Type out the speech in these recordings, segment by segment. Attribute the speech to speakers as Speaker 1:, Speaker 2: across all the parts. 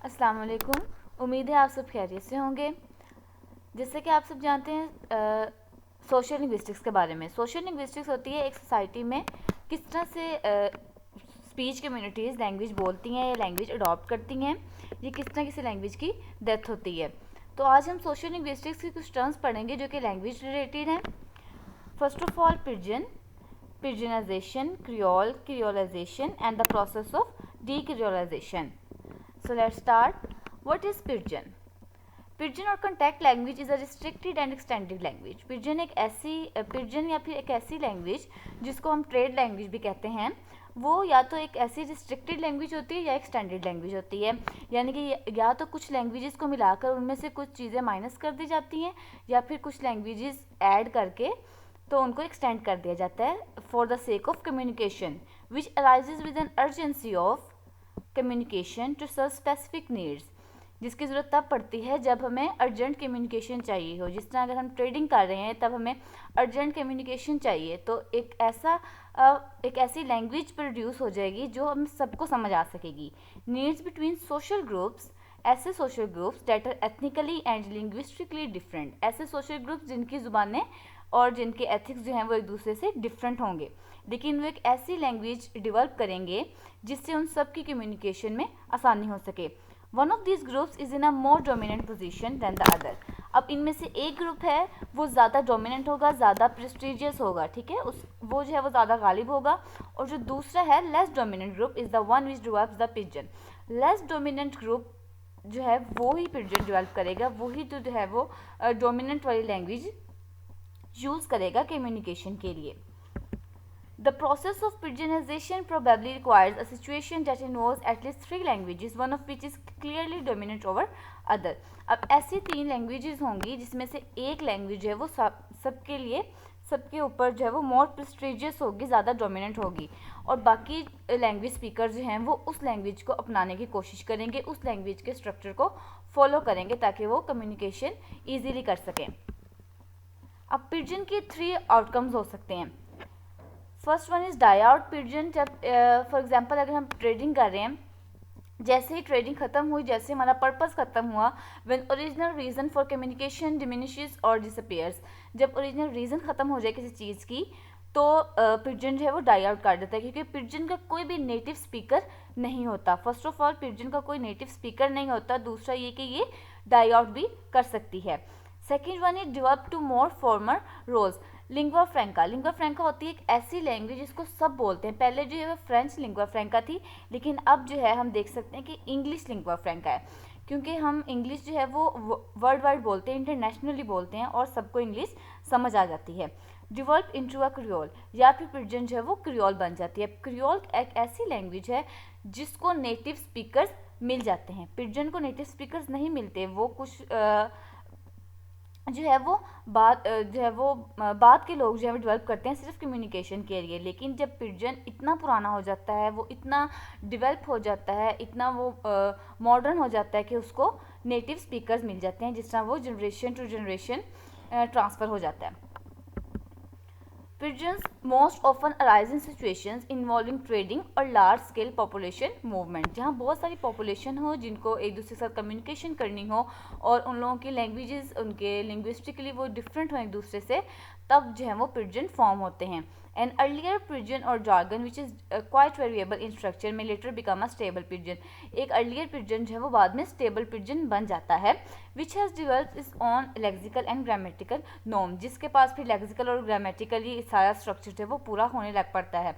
Speaker 1: अस्सलाम वालेकुम। उम्मीद है आप सब खैरियत से होंगे। जैसे कि आप सब जानते हैं सोशल लिंग्विस्टिक्स के बारे में। सोशल लिंग्विस्टिक्स होती है एक सोसाइटी में किस तरह से स्पीच कम्युनिटीज़ लैंग्वेज बोलती हैं या लैंग्वेज अडॉप्ट करती हैं, ये किस तरह किसी लैंग्वेज की डेथ होती है। तो आज हम सोशल लिंग्विस्टिक्स की कुछ टर्म्स पढ़ेंगे जो कि लैंग्वेज रिलेटेड हैं। First of all pidgin, pidginization, creole, creolization and the process of decreolization. So let's start. What is Pidgin? Pidgin और contact language is a restricted and extended language. Pidgin या फिर एक ऐसी language जिसको हम trade language भी कहते हैं, वो या तो एक ऐसी रिस्ट्रिक्टेड लैंग्वेज होती है या एक्सटेंडेड लैंग्वेज होती है। यानी कि या तो कुछ लैंग्वेजेस को मिलाकर उनमें से कुछ चीज़ें माइनस कर दी जाती हैं या फिर कुछ लैंग्वेजेस ऐड करके तो उनको एक्सटेंड कर दिया जाता है for the sake of communication which arises with an urgency of communication to serve specific needs. जिसकी ज़रूरत तब पड़ती है जब हमें अर्जेंट कम्युनिकेशन चाहिए हो। जिस तरह अगर हम ट्रेडिंग कर रहे हैं तब हमें अर्जेंट कम्युनिकेशन चाहिए, तो एक ऐसी लैंग्वेज प्रोड्यूस हो जाएगी जो हम सबको समझ आ सकेगी। नीड्स बिटवीन सोशल ग्रुप्स, ऐसे social groups that are ethnically and linguistically different. ऐसे सोशल ग्रुप्स जिनकी ज़ुबानें और जिनके एथिक्स जो हैं वो एक दूसरे से डिफरेंट होंगे, लेकिन वो एक ऐसी लैंग्वेज डेवलप करेंगे जिससे उन सब की कम्युनिकेशन में आसानी हो सके। One of this groups is in a more dominant position than the other. अब इनमें से एक ग्रुप है वो ज़्यादा डोमिनेंट होगा, ज़्यादा प्रेस्टिजियस होगा, ठीक है, उस वो जो है वो ज़्यादा गालिब होगा। और जो दूसरा है less dominant group is the one which develops the pigeon. Less dominant group जो है वो ही पिजन डेवलप करेगा, वही जो है वो डोमिनेंट वाली लैंग्वेज यूज़ करेगा कम्युनिकेशन के लिए। The process of pigeonization probably requires a situation that involves at least 3 languages, one of which is clearly dominant over other. अब ऐसी 3 लैंग्वेजेस होंगी जिसमें से एक लैंग्वेज है वो सबके लिए सबके ऊपर जो है वो मोर प्रेस्टिजियस होगी, ज़्यादा डोमिनेंट होगी, और बाकी लैंग्वेज स्पीकर जो हैं वो उस लैंग्वेज को अपनाने की कोशिश करेंगे, उस लैंग्वेज के स्ट्रक्चर को फॉलो करेंगे ताकि वो कम्युनिकेशन ईजीली कर सकें। अब पिजन के 3 आउटकम्स हो सकते हैं। First one is die out pidgin. जब फॉर एग्जांपल अगर हम ट्रेडिंग कर रहे हैं, जैसे ही ट्रेडिंग ख़त्म हुई, जैसे हमारा पर्पस ख़त्म हुआ, when original reason for communication diminishes और डिसअपीयर्स, जब ओरिजिनल रीज़न ख़त्म हो जाए किसी चीज़ की तो पिजन जो है वो डाई आउट कर देता है, क्योंकि पिजन का कोई भी नेटिव स्पीकर नहीं होता। फर्स्ट ऑफ ऑल पिजन का कोई नेटिव स्पीकर नहीं होता। दूसरा ये कि ये डाई आउट भी कर सकती है। Second one is develop to more former roles. Lingua franca, lingua franca होती है एक ऐसी लैंग्वेज जिसको सब बोलते हैं। पहले जो है वो फ्रेंच लिंग्वा फ्रैंका थी, लेकिन अब जो है हम देख सकते हैं कि इंग्लिश लिंग्वा फ्रैंका है, क्योंकि हम इंग्लिश जो है वो वर्ल्ड वाइड बोलते हैं, इंटरनेशनली बोलते हैं और सबको इंग्लिश समझ आ जाती है। डिवेल्प इनटू अ क्रियोल, या फिर पिजन जो है वो क्रियोल बन जाती है। क्रियोल एक ऐसी लैंग्वेज है जिसको नेटिव स्पीकर्स मिल जाते हैं। पिजन को नेटिव स्पीकर्स नहीं मिलते, वो कुछ जो है वो बात के लोग जो है डेवलप करते हैं सिर्फ कम्युनिकेशन के लिए। लेकिन जब पिजन इतना पुराना हो जाता है, वो इतना डेवलप हो जाता है, इतना वो मॉडर्न हो जाता है कि उसको नेटिव स्पीकर्स मिल जाते हैं, जिस तरह वो जनरेशन टू जनरेशन ट्रांसफ़र हो जाता है। Pigeons most often arise in situations involving trading और लार्ज स्केल पॉपुलेशन मूवमेंट, जहाँ बहुत सारी पॉपुलेशन हो जिनको एक दूसरे के साथ कम्युनिकेशन करनी हो और उन लोगों की लैंग्वेजेस उनके लिंग्विस्टिकली वो डिफरेंट हो एक दूसरे से, तब जो है वो पिजन फॉर्म होते हैं। एन अर्लियर पिजन और jargon which is quite variable in structure may later become a stable pidgin. एक अर्लियर पिजन जो है वो बाद में स्टेबल पिजन बन जाता है, which has develop is on lexical and grammatical norm, जिसके पास फिर लेक्सिकल और ग्रामेटिकली सारा स्ट्रक्चर जो है वो पूरा होने लग पड़ता है।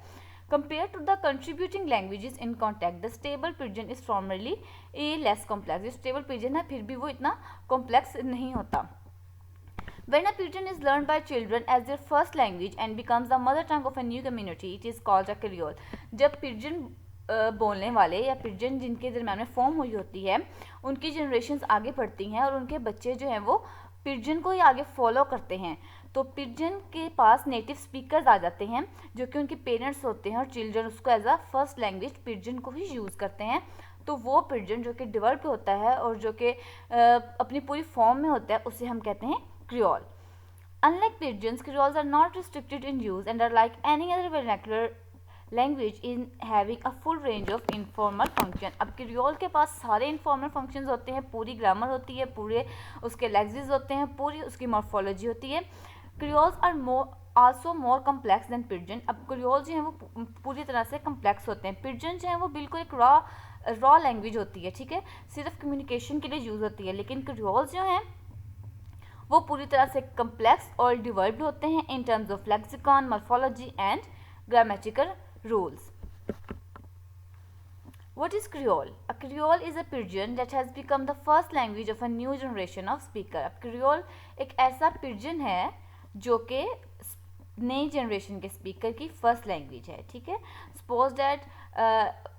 Speaker 1: Compared to the contributing languages in contact, the stable pigeon is formerly a less complex. जो stable pigeon है फिर भी वो इतना complex नहीं होता। When a pidgin is learned by children as their first language and becomes the mother tongue of a new community, it is called a creole. जब pigeon बोलने वाले या पिजन जिनके दरम्यान में फॉर्म हुई होती है, उनकी जनरेशन्स आगे बढ़ती हैं और उनके बच्चे जो हैं वो पिजन को ही आगे फॉलो करते हैं, तो पिजन के पास नेटिव स्पीकर्स आ जाते हैं जो कि उनके पेरेंट्स होते हैं, और चिल्ड्रन उसको as a first language pidgin को ही यूज़ करते हैं। तो वो पिजन जो कि डेवलप होता है और जो कि अपनी पूरी फॉर्म में होता है, उसे हम कहते हैं creole. Unlike pigeons, creoles are not restricted in use and are like any other vernacular language in having a full range of informal function. अब क्रियोल के पास सारे इनफॉर्मल फंक्शंस होते हैं, पूरी ग्रामर होती है, पूरे उसके लेक्सिस होते हैं, पूरी उसकी मॉर्फोलॉजी होती है। Creoles are also more complex than pidgin. अब क्रियोल जो है वो पूरी तरह से कम्प्लेक्स होते हैं। पिजन जो है वो बिल्कुल एक रॉ लैंग्वेज होती है, ठीक है, सिर्फ कम्युनिकेशन के लिए यूज़ होती है। लेकिन क्रियोल्स जो हैं वो पूरी तरह से कम्प्लेक्स और डिवेल्प्ड होते हैं in terms of lexicon, morphology and grammatical rules. What is Creole? A Creole is a pidgin that has become the first language of a new generation of speaker. अब Creole एक ऐसा pigeon है जो कि नई generation के speaker की first language है, ठीक है। सपोज डैट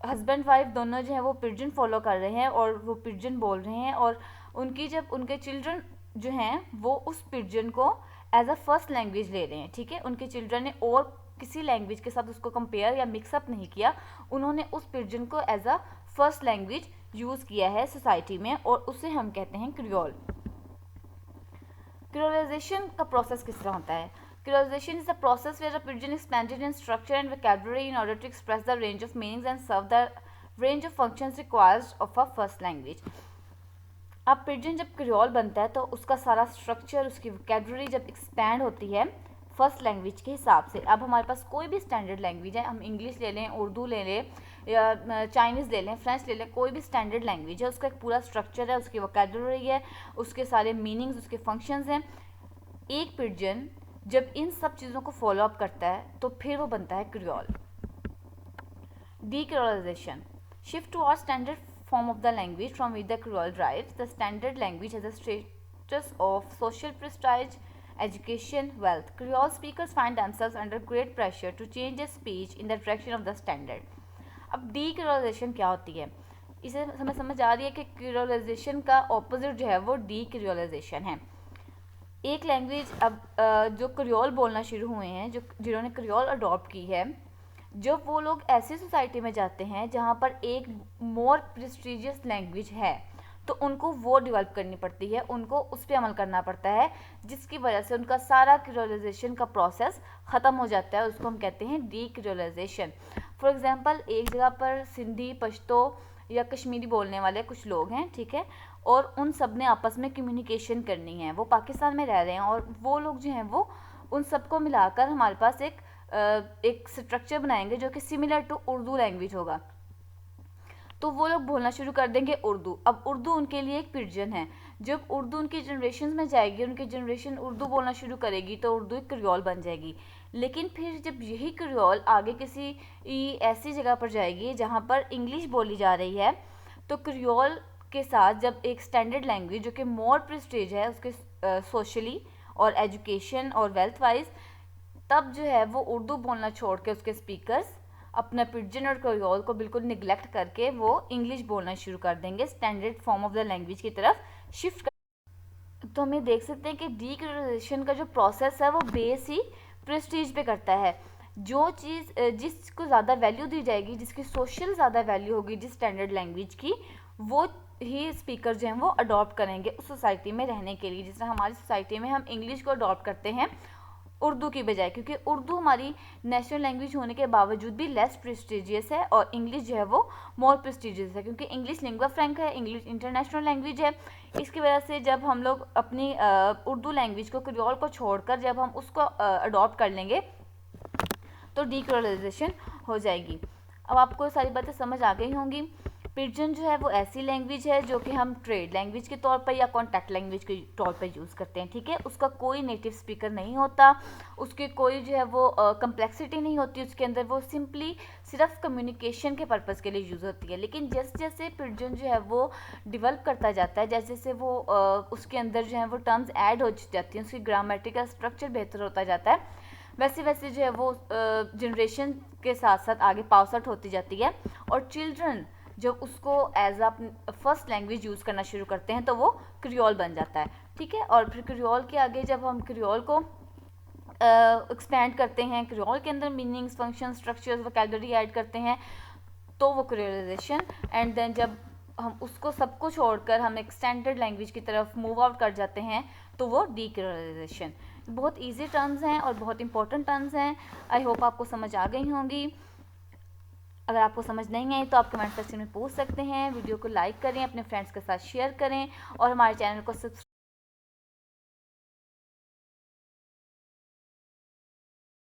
Speaker 1: हस्बैंड वाइफ दोनों जो है वो पिजन फॉलो कर रहे हैं और वो पिजन बोल रहे हैं, और उनकी जब उनके चिल्ड्रन जो हैं वो उस पिजन को एज अ फर्स्ट लैंग्वेज ले रहे हैं, ठीक है। उनके चिल्ड्रन ने और किसी लैंग्वेज के साथ उसको कंपेयर या मिक्सअप नहीं किया, उन्होंने उस पिजन को as a first language use किया है सोसाइटी में, और उसे हम कहते हैं क्रियोल। क्रियोलाइजेशन का प्रोसेस किस तरह होता है? Creolization is the process where a pidgin expanded in structure and vocabulary in order to express the range of meanings and serve the range of functions required of a first language. अब pigeon जब creole बनता है तो उसका सारा structure, उसकी vocabulary जब expand होती है फर्स्ट लैंग्वेज के हिसाब से। अब हमारे पास कोई भी स्टैंडर्ड लैंग्वेज है, हम इंग्लिश ले लें, उर्दू ले लें, या चाइनीज़ ले लें, फ्रेंच ले लें, कोई भी स्टैंडर्ड लैंग्वेज है, उसका एक पूरा स्ट्रक्चर है, उसकी वोकेबलरी है, उसके सारे मीनिंग्स, उसके फंक्शंस हैं। एक पिजन जब इन सब चीज़ों को फॉलो अप करता है तो फिर वो बनता है creole. Decreolization. Shift towards standard form of the language from which the Creole derives. The standard language has a status of social prestige, education, wealth. Creole speakers find themselves under great pressure to change their speech in the direction of the standard. अब decreolization क्या होती है? इसे हमें समझ आ रही है कि creolization का ऑपोजिट जो है वो decreolization है। एक लैंग्वेज अब जो क्रियोल बोलना शुरू हुए हैं, जो जिन्होंने क्रियोल अडॉप्ट की है, जब वो लोग ऐसी सोसाइटी में जाते हैं जहाँ पर एक मोर प्रेस्टिजियस लैंग्वेज है तो उनको वो डेवलप करनी पड़ती है, उनको उस पर अमल करना पड़ता है, जिसकी वजह से उनका सारा क्रियोलाइजेशन का प्रोसेस ख़त्म हो जाता है। उसको हम कहते हैं डीक्रियोलाइजेशन। फॉर एग्जांपल, एक जगह पर सिंधी, पश्तो या कश्मीरी बोलने वाले कुछ लोग हैं, ठीक है, और उन सब ने आपस में कम्युनिकेशन करनी है, वो पाकिस्तान में रह रहे हैं, और वो लोग जो हैं वो उन सबको मिलाकर हमारे पास एक स्ट्रक्चर बनाएंगे जो कि सिमिलर टू उर्दू लैंग्वेज होगा। तो वो लोग बोलना शुरू कर देंगे उर्दू। अब उर्दू उनके लिए एक पिजन है। जब उर्दू उनकी जनरेशन में जाएगी, उनकी जनरेशन उर्दू बोलना शुरू करेगी तो उर्दू एक क्रियोल बन जाएगी। लेकिन फिर जब यही क्रियोल आगे किसी ऐसी जगह पर जाएगी जहाँ पर इंग्लिश बोली जा रही है, तो क्रियोल के साथ जब एक स्टैंडर्ड लैंग्वेज जो कि मोर प्रेस्टीज है उसके सोशली और एजुकेशन और वेल्थ वाइज, तब जो है वो उर्दू बोलना छोड़ के उसके स्पीकर्स अपना पिजन और क्रियोल को बिल्कुल निगलेक्ट करके वो इंग्लिश बोलना शुरू कर देंगे, standard form of the language की तरफ शिफ्ट कर। तो हम ये देख सकते हैं कि डीक्रियोलाइजेशन का जो प्रोसेस है वो बेस ही प्रेस्टीज पे करता है। जो चीज़ जिसको ज़्यादा वैल्यू दी जाएगी, जिसकी सोशल ज़्यादा वैल्यू होगी जिस स्टैंडर्ड लैंग्वेज की, वो ही स्पीकर जो हैं वो अडॉप्ट करेंगे उस सोसाइटी में रहने के लिए। जिस तरह हमारी सोसाइटी में हम इंग्लिश को अडॉप्ट करते हैं उर्दू की बजाय, क्योंकि उर्दू हमारी नेशनल लैंग्वेज होने के बावजूद भी लेस प्रेस्टिजियस है और इंग्लिश जो है वो मोर प्रेस्टिजियस है, क्योंकि इंग्लिश लिंगुआ फ्रैंका है, इंग्लिश इंटरनेशनल लैंग्वेज है। इसकी वजह से जब हम लोग अपनी उर्दू लैंग्वेज को, क्रियोल को छोड़कर जब हम उसको अडॉप्ट कर लेंगे तो डीक्रियोलाइजेशन हो जाएगी। अब आपको सारी बातें समझ आ गई होंगी। पिजन जो है वो ऐसी लैंग्वेज है जो कि हम ट्रेड लैंग्वेज के तौर पर या कॉन्टैक्ट लैंग्वेज के तौर पर यूज़ करते हैं, ठीक है। उसका कोई नेटिव स्पीकर नहीं होता, उसकी कोई जो है वो कम्प्लेक्सिटी नहीं होती उसके अंदर, वो सिर्फ कम्युनिकेशन के पर्पज़ के लिए यूज़ होती है। लेकिन जैसे जैसे पिजन जो है वो डेवलप करता जाता है, जैसे जैसे वो उसके अंदर जो है वो टर्म्स ऐड हो जाती हैं, उसकी ग्रामेटिकल स्ट्रक्चर बेहतर होता जाता है, वैसे वैसे जो है वो जनरेशन के साथ साथ आगे पास आउट होती जाती है, और चिल्ड्रन जब उसको as a first language use करना शुरू करते हैं तो वो क्रियोल बन जाता है, ठीक है। और फिर क्रियोल के आगे जब हम क्रियोल को एक्सपेंड करते हैं, क्रियोल के अंदर meanings, function, structures, vocabulary add करते हैं, तो वो क्रियोलाइजेशन। एंड देन जब हम उसको सबको छोड़कर हम एक स्टैंडर्ड लैंग्वेज की तरफ मूव आउट कर जाते हैं तो वो डीक्रियोलाइजेशन। बहुत ईजी टर्म्स हैं और बहुत इंपॉर्टेंट टर्म्स हैं। आई होप आपको समझ आ गई होंगी। अगर आपको समझ नहीं आई तो आप कमेंट सेक्शन में पूछ सकते हैं। वीडियो को लाइक करें, अपने फ्रेंड्स के साथ शेयर करें और हमारे चैनल को सब्सक्राइब